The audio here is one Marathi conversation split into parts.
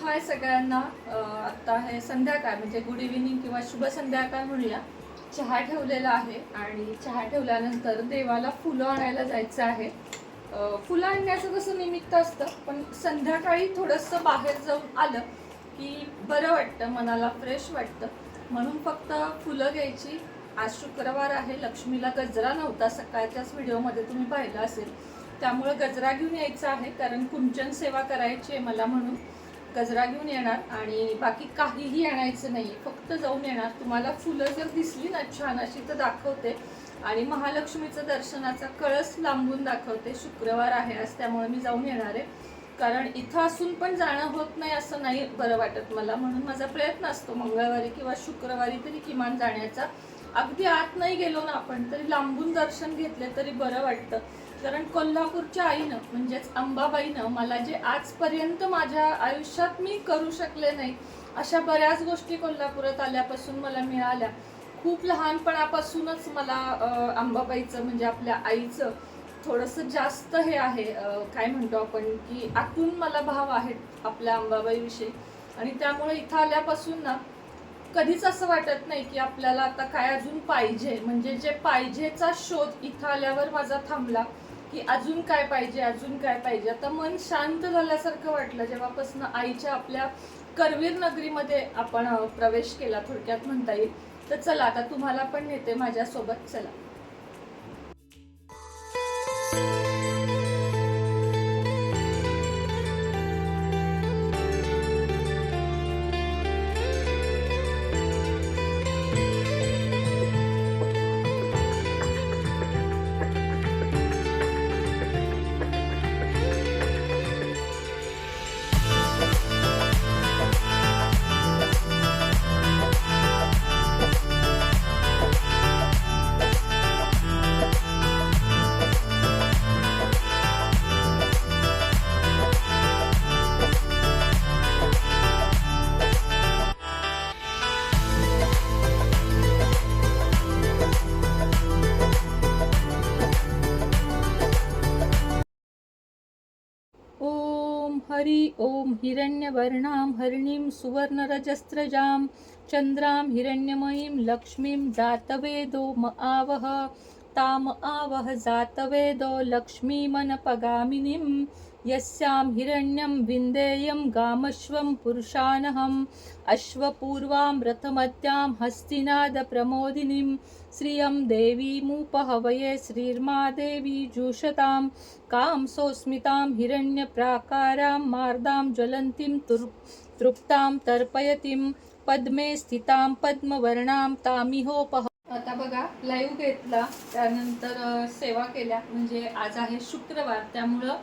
हाय सगळ्यांना. आत्ता आहे संध्याकाळ, म्हणजे गुड इव्हिनिंग किंवा शुभ संध्याकाळ म्हणूया. चहा ठेवलेला आहे आणि चहा ठेवल्यानंतर देवाला फुलं आणायला जायचं आहे. फुलं आणण्याचं कसं निमित्त असतं, पण संध्याकाळी थोडंसं बाहेर जाऊन आलं की बरं वाटतं, मनाला फ्रेश वाटतं. म्हणून फक्त फुलं घ्यायची. आज शुक्रवार आहे, लक्ष्मीला गजरा नव्हता, सकाळच्याच व्हिडिओमध्ये तुम्ही पाहिलं असेल. त्यामुळं गजरा घेऊन यायचं आहे, कारण कुंचन सेवा करायची आहे मला, म्हणून गजरा घेऊन येणार. आणि बाकी काहीही आणायचं नाही, फक्त जाऊन येणार. तुम्हाला फुलं जर दिसली ना छान अशी तर दाखवते, आणि महालक्ष्मीचं दर्शनाचा कळस लांबून दाखवते. शुक्रवार आहे आज, त्यामुळे मी जाऊन येणार आहे. कारण इथं असून पण जाणं होत नाही असं नाही बरं वाटत मला, म्हणून माझा प्रयत्न असतो मंगळवारी किंवा शुक्रवारी तरी किमान जाण्याचा. अगदी आत नाही गेलो ना आपण, तरी लांबून दर्शन घेतले तरी बरं वाटतं. कारण कोल्हापूरच्या आईनं, म्हणजेच अंबाबाईनं, मला जे आजपर्यंत माझ्या आयुष्यात मी करू शकले नाही अशा बऱ्याच गोष्टी कोल्हापुरात आल्यापासून मला मिळाल्या. खूप लहानपणापासूनच मला अंबाबाईचं, म्हणजे आपल्या आईचं थोडंसं जास्त हे आहे, काय म्हणतो आपण, की आतून मला भाव आहे आपल्या अंबाबाईविषयी. आणि त्यामुळे इथं आल्यापासून ना कधीच असं वाटत नाही की आपल्याला आता काय अजून पाहिजे. म्हणजे जे पाहिजेचा शोध इथं आल्यावर माझा थांबला, की अजून काय पाहिजे, अजून काय पाहिजे. आता मन शांत झाल्यासारखं वाटलं जेव्हापासून आईच्या आपल्या करवीर नगरीमध्ये आपण प्रवेश केला, थोडक्यात म्हणता येईल. तर चला आता तुम्हाला पण नेते माझ्यासोबत, चला. हरि ओम. हिरण्यवर्णां हरिणीं सुवर्णरजस्रजां चंद्रां हिरण्यमयीं लक्ष्मीं जातवेदो मआवह ताम आवह जातवेदो लक्ष्मीमनपगामिनीं यस्यां हिरण्यं विन्देयं गामश्वं पुरुषानहम् अश्वपूर्वां रथमत्यां हस्तिनादप्रमोदिनीं श्रियं देवीमुपहवये श्रीर्मा देवी जुषतां कां सोस्मितां हिरण्यप्राकारां मार्दां ज्वलन्तीं तृप्तां तर्पयतीं पद्मे स्थितां पद्मवर्णां तामिहोपह. आता बघा, लाईव्ह घेतला, त्यानंतर सेवा केल्या. म्हणजे आज आहे शुक्रवार, त्यामुळं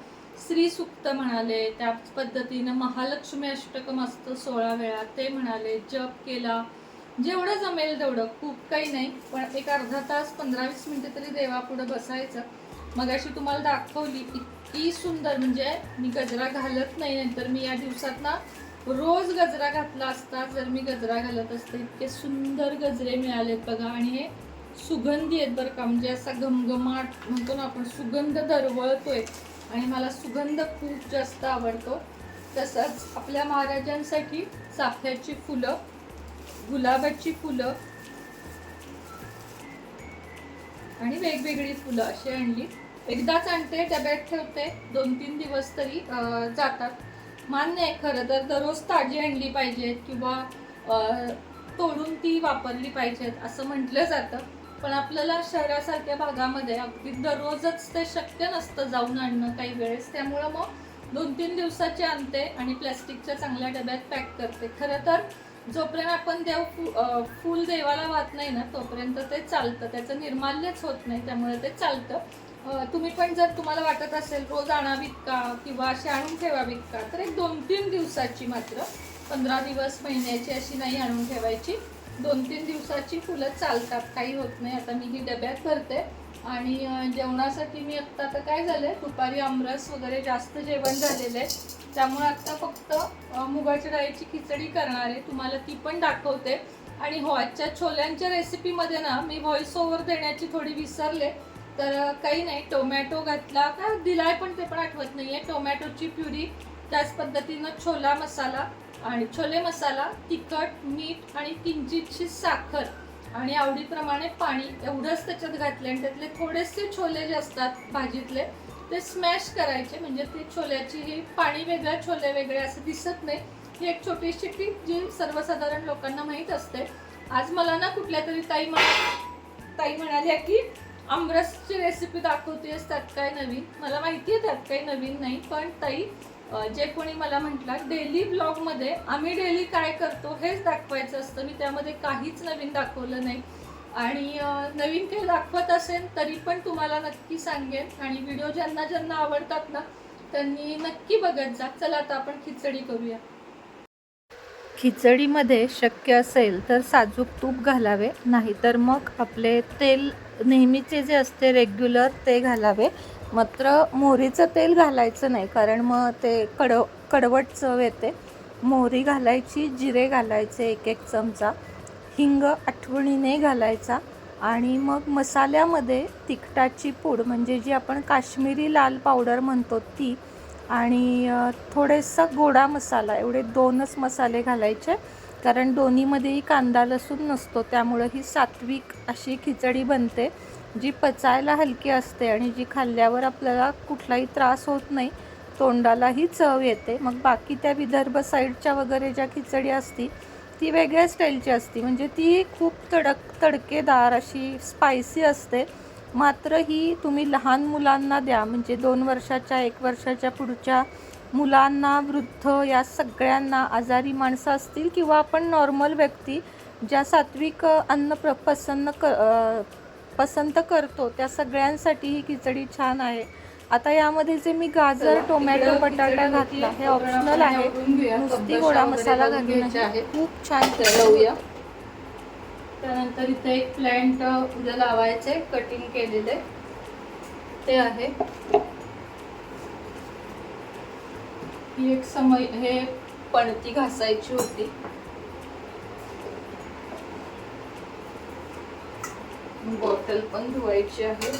श्री सुक्त म्हणाले, त्याच पद्धतीनं महालक्ष्मी अष्टकं मस्त 16 वेळा ते म्हणाले, जप केला जेवढं जमेल तेवढं. खूप काही नाही, पण एक अर्धा तास 15-20 मिनिटं तरी देवापुढं बसायचं. मगाशी तुम्हाला दाखवली इतकी सुंदर, म्हणजे मी गजरा घालत नाही, नंतर मी या दिवसात ना रोज गजरा घातला असता जर मी गजरा घालत असते. इतके सुंदर गजरे मिळालेत बघा, आणि हे सुगंधी आहेत बरं का. म्हणजे असा घमघमाट म्हणतो ना आपण, सुगंध दरवळतोय, आणि मला सुगंध खूप जास्त आवडतो. तसंच आपल्या महाराजांसाठी चाफ्याची फुलं, गुलाबाची फुलं आणि वेगवेगळी फुलं अशी आणली. एकदाच आणते, डब्यात ठेवते, 2-3 दिवस तरी जातात. मान्य आहे खरं तर दररोज ताजी आणली पाहिजेत किंवा तोडून ती वापरली पाहिजेत असं म्हटलं जातं. पण आपल्याला शहरासारख्या भागामध्ये अगदी दररोजच ते शक्य नसतं जाऊन आणणं काही वेळेस. त्यामुळं मग 2-3 दिवसाची आणते आणि प्लॅस्टिकच्या चांगल्या डब्यात पॅक करते. खरं तर जोपर्यंत आपण फूल देवाला वाहत नाही ना, तोपर्यंत ते चालतं, त्याचं निर्माल्यच होत नाही, त्यामुळे ते चालतं. तुम्ही पण जर तुम्हाला वाटत असेल रोज आणावीत का किंवा अशी आणून ठेवावीत का, तर एक 2-3 दिवसाची, मात्र 15 दिवस महिन्याची अशी नाही आणून ठेवायची. 2-3 दिवसाची फुलं चालतात, काही होत नाही. आता मी ही डब्यात भरते. आणि जेवणासाठी मी आत्ता तर काय झालंय, दुपारी आमरस वगैरे जास्त जेवण झालेलं आहे, त्यामुळे आत्ता फक्त मुगाच्या डाळीची खिचडी करणार आहे. तुम्हाला ती पण दाखवते. आणि हो, आजच्या छोल्यांच्या रेसिपीमध्ये ना मी व्हॉइस ओव्हर देण्याची थोडी विसरले. तर काही नाही, टोमॅटो घातला का दिलाय पण ते पण आठवत नाहीये. टोमॅटोची प्युरी, त्याच पद्धतीनं छोला मसाला आणि छोले मसाला, तिखट, मीठ आणि किंचितशी साखर आणि आवडीप्रमाणे पाणी एवढंच त्याच्यात घातले आणि त्यातले थोडेसे छोले जे असतात भाजीतले ते स्मॅश करायचे, म्हणजे ते छोल्याची ही पाणी वेगळं छोले वेगळे असं दिसत नाही. ही एक छोटीशी टिप जी सर्वसाधारण लोकांना माहीत असते. आज मला ना कुठल्या तरी ताई म्हणाल्या की आमरसची रेसिपी दाखवतेस, त्यात काय नवीन. मला माहिती आहे त्यात काही नवीन नाही, पण ताई जे कोणी मला म्हटलं डेली ब्लॉगमध्ये आम्ही डेली काय करतो हेच दाखवायचं असतं. मी त्यामध्ये काहीच नवीन दाखवलं नाही आणि नवीन काही दाखवत असेल तरी पण तुम्हाला नक्की सांगेन. आणि व्हिडिओ ज्यांना ज्यांना आवडतात ना त्यांनी नक्की बघत जा. चला आता आपण खिचडी करूया. खिचडीमध्ये शक्य असेल तर साजूक तूप घालावे, नाहीतर मग आपले तेल नेहमीचे जे असते रेग्युलर ते घालावे. मात्र मोहरीचं तेल घालायचं नाही, कारण मग ते कडवट चव येते. मोहरी घालायची, जिरे घालायचे 1-1 चमचा, हिंग आठवणीने घालायचा आणि मग मसाल्यामध्ये तिखटाची पूड म्हणजे जी आपण काश्मीरी लाल पावडर म्हणतो ती आणि थोडासा गोडा मसाला, एवढे 2च मसाले घालायचे. कारण दोन्हीमध्येही कांदा लसूण नसतो, त्यामुळं ही सात्विक अशी खिचडी बनते जी पचायला हलकी असते आणि जी खाल्ल्यावर आपल्याला कुठलाही त्रास होत नाही, तोंडालाही चव येते. मग बाकी त्या विदर्भ साईडच्या वगैरे ज्या खिचडी असती ती वेगळ्या स्टाईलची असती, म्हणजे ती खूप तडकेदार अशी स्पायसी असते. मात्र ही तुम्ही लहान मुलांना द्या, म्हणजे 2 वर्षाच्या 1 वर्षाच्या पुढच्या मुलांना, वृद्ध, या सगळ्यांना, आजारी माणसं असतील किंवा आपण नॉर्मल व्यक्ती ज्या सात्विक अन्न पसंत करतो त्या सगळ्यांसाठी ही खिचडी छान आहे. आता यामध्ये जे मी गाजर, टोमॅटो, बटाटा घातला हे ऑप्शनल आहे. नुसती गोडा मसाला घालून आहे खूप छान करूया. त्यानंतर इथे एक प्लांट उद्या लावायचे कटिंग केलेले ते आहे. ही एक समय हे पणती घासायची होती. बॉटल पण धुवायची आहे.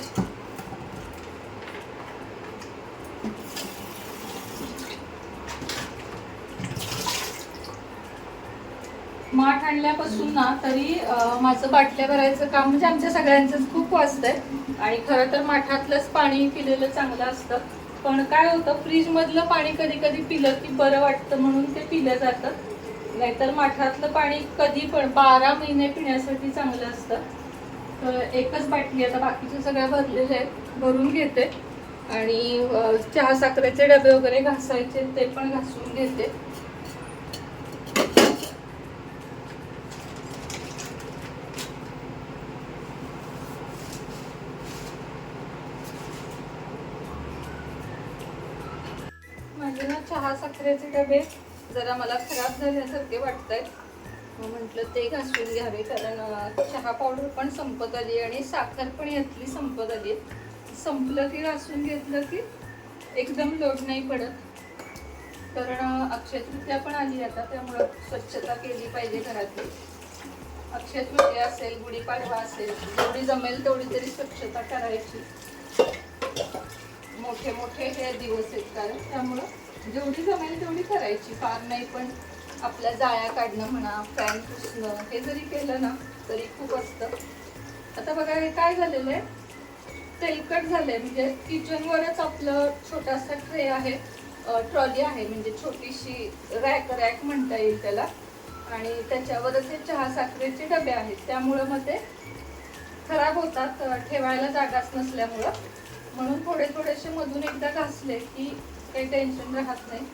माठ आणल्यापासून ना तरी माझं बाटल्या भरायचं काम म्हणजे आमच्या सगळ्यांचंच खूप वाजतंय. आणि खरं तर माठातलंच पाणी पिलेलं चांगलं असतं, पण काय होतं फ्रीजमधलं पाणी कधी कधी पिलं की बरं वाटतं म्हणून ते पिलं जातं. नाहीतर माठातलं पाणी कधी पण 12 महिने पिण्यासाठी चांगलं असतं. तर एकच बाटली आता बाकीचे सगळ्या भरलेले आहेत, भरून घेते. आणि चहा साखरेचे डबे वगैरे घासायचे ते पण घासून घेते. म्हणजे ना चहा साखरेचे डबे जरा मला खराब झाल्यासारखे वाटत आहेत, म्हटलं ते घासून घ्यावे. कारण चहा पावडर पण संपत आली आणि साखर पण यातली संपत आली. संपलं की घासून घेतलं की एकदम लोड नाही पडत. कारण अक्षय तृतीया पण आली आता, त्यामुळं स्वच्छता केली पाहिजे घरातली. अक्षय तृतीया असेल, गुढीपाडवा असेल, जेवढी जमेल तेवढी तरी स्वच्छता करायची. मोठे मोठे हे दिवस आहेत कारण, त्यामुळं जेवढी जमेल तेवढी करायची. फार नाही पण आपल्या जाळ्या काढणं म्हणा, फॅन पुसणं, हे जरी केलं ना तरी खूप असतं. आता बघा हे काय झालेलं आहे, तेलकट झालंय. म्हणजे किचनवरच आपलं छोटासा ट्रे आहे, ट्रॉली आहे, म्हणजे छोटीशी रॅक म्हणता येईल त्याला. आणि त्याच्यावरच हे चहा साखरेचे डबे आहेत, त्यामुळं मग ते खराब होतात ठेवायला जागाच नसल्यामुळं. म्हणून थोडेसे मधून एकदा घासले की काही टेन्शन राहत नाही.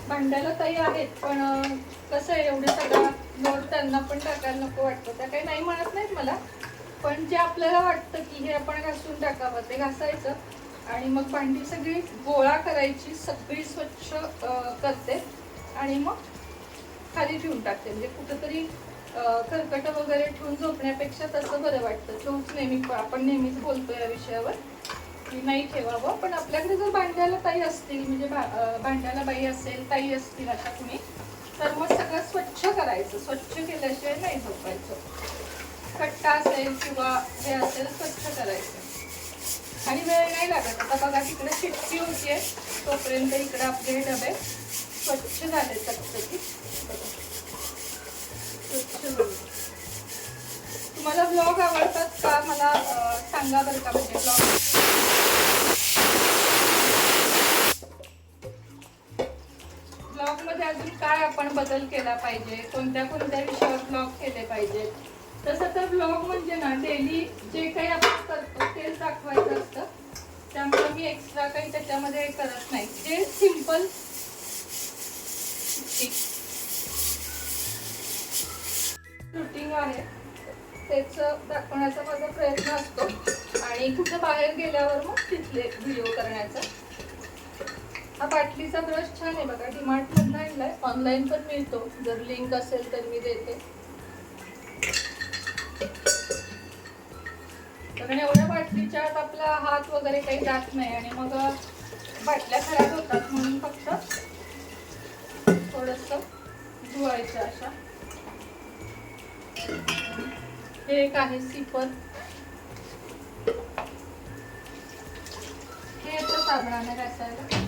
भांड्याला ताई आहेत, पण कसं आहे एवढं सगळा लोड त्यांना पण टाकायला नको वाटतं. त्या काही नाही म्हणत नाहीत मला, पण जे आपल्याला वाटतं की हे आपण घासून टाकावं ते घासायचं. आणि मग भांडी सगळी गोळा करायची, सगळी स्वच्छ करते आणि मग खाली ठेवून टाकते. म्हणजे कुठंतरी खरकट वगैरे ठेवून झोपण्यापेक्षा तसं बरं वाटतं. ठेवूच नेहमी, आपण नेहमीच बोलतो या विषयावर की नाही ठेवावं. पण आपल्याकडे जर भांड्याला ताई असतील, म्हणजे भांड्याला बाई असेल, ताई असतील अशा कुणी, तर मग सगळं स्वच्छ करायचं. स्वच्छ केल्याशिवाय नाही झोपायचं. कट्टा असेल किंवा हे असेल स्वच्छ करायचं आणि वेळ नाही लागत. आता बघा तिकडे शिट्टी होतीये, तोपर्यंत इकडे आपले हे डबे स्वच्छ स्वच्छ झाले चकचकीत. तुम्हाला ब्लॉग आवडतात का मला सांगा बरं का. म्हणजे ब्लॉग मध्ये अजून काय आपण बदल केला पाहिजे, कोणत्या कोणत्या विषयावर ब्लॉग केले पाहिजेत. तसं तर ब्लॉग म्हणजे ना डेली जे काही आपण करतो तेच दाखवायचं असतं. त्यामुळे मी एक्स्ट्रा काही त्याच्यामध्ये करत नाही. जे सिंपल शूटिंग आहे तेच दाखवण्याचा माझा प्रयत्न असतो आणि कुठे बाहेर गेल्यावर मग तिथले व्हिडिओ करण्याचा. हा बाटलीचा ब्रश छान आहे बघा, डीमार्ट मधून आणलाय. ऑनलाईन पण मिळतो, जर लिंक असेल तर मी देते. कारण एवढ्या बाटलीच्या आत आपला हात वगैरे काही जात नाही आणि मग बाटल्या खराब होतात, म्हणून फक्त थोडस धुवायचं अशा. हे एक आहे सिपर, हे येतं साबणाने घासायला.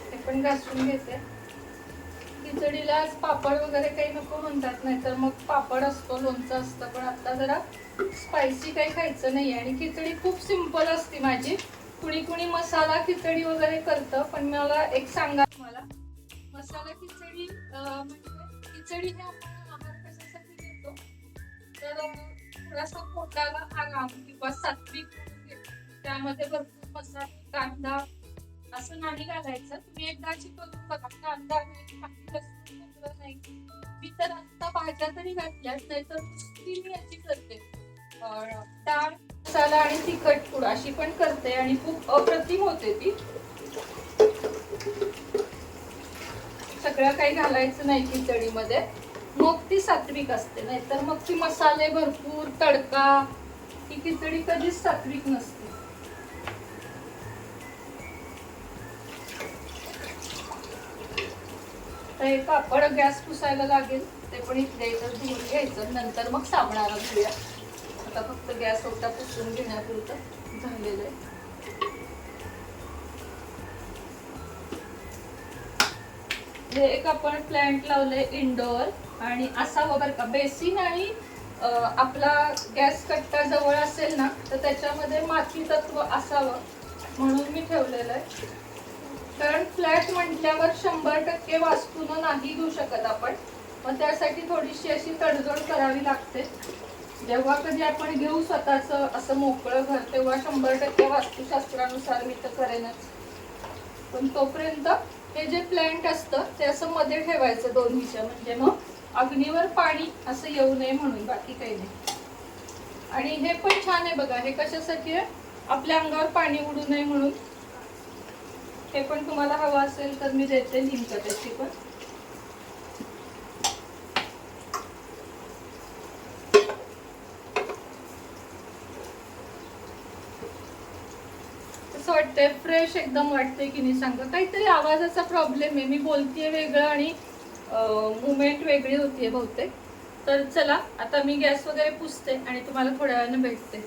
हे पण घासून घेते. खिचडीला आज पापड वगैरे काही नको म्हणतात, नाही तर मग पापड असतो, लोणचं असतं. पण आता जरा स्पायसी काही खायचं नाही आणि खिचडी खूप सिंपल असते माझी. कुणी कुणी मसाला खिचडी वगैरे करतं, पण मला एक सांगा तुम्हाला, मसाला खिचडी म्हणजे खिचडी हे आपण आहार कशासाठी घेतो तर थोडासा पोटाला आराम किंवा सात्विक, त्यामध्ये भरपूर मसाले, कांदा असं नाही घालायचं. तुम्ही एकदाची करून बघा. कांदा नाही, मी तर आता भाज्या तरी घातल्याच नाही, तर मी याची करते डाळ, मसाला आणि तिखट पूड अशी पण करते आणि खूप अप्रतिम होते ती. सगळं काही घालायचं नाही खिचडीमध्ये, मग ती सात्विक असते. नाहीतर मग ती मसाले भरपूर, तडका, ही खिचडी कधीच सात्विक नसते. हे पापड गॅस पुसायला लागेल, ते पण इथल्या इथं धुवून घ्यायचं, नंतर मग साबणाला धुया. आता फक्त गॅस ओटा पुसून घेण्यापुरतं झालेलं आहे. हे एक आपण प्लांट लावलंय इंडोर, आणि असावं बरं का. बेसिन आणि आपला गॅस कट्टा जवळ असेल ना तर त्याच्यामध्ये माती तत्व असावं म्हणून मी ठेवलेलं आहे. कारण फ्लॅट म्हटल्यावर 100% वास्तून नाही घेऊ शकत आपण, मग त्यासाठी थोडीशी अशी तडजोड करावी लागते. जेव्हा कधी आपण घेऊ स्वतःच असं मोकळं घर, तेव्हा 100% वास्तुशास्त्रानुसार मी तर करेनच. पण तोपर्यंत हे जे प्लांट असतं ते असं मध्ये ठेवायचं दोन्हीच्या, म्हणजे मग अग्नीवर पाणी असं येऊ नये म्हणून, बाकी काही नाही. आणि हे पण छान आहे बघा. हे कशासाठी आहे, आपल्या अंगावर पाणी उडू नये म्हणून. हे पण तुम्हाला हवं असेल तर मी देते लिंक त्याची पण. असं वाटतंय फ्रेश एकदम वाटतंय की नाही सांगा. काहीतरी आवाजाचा प्रॉब्लेम आहे, मी बोलतेय वेगळं आणि मुवमेंट वेगळी होतीये बहुतेक. तर चला आता मी गॅस वगैरे पुसते आणि तुम्हाला थोड्या वेळाने भेटते.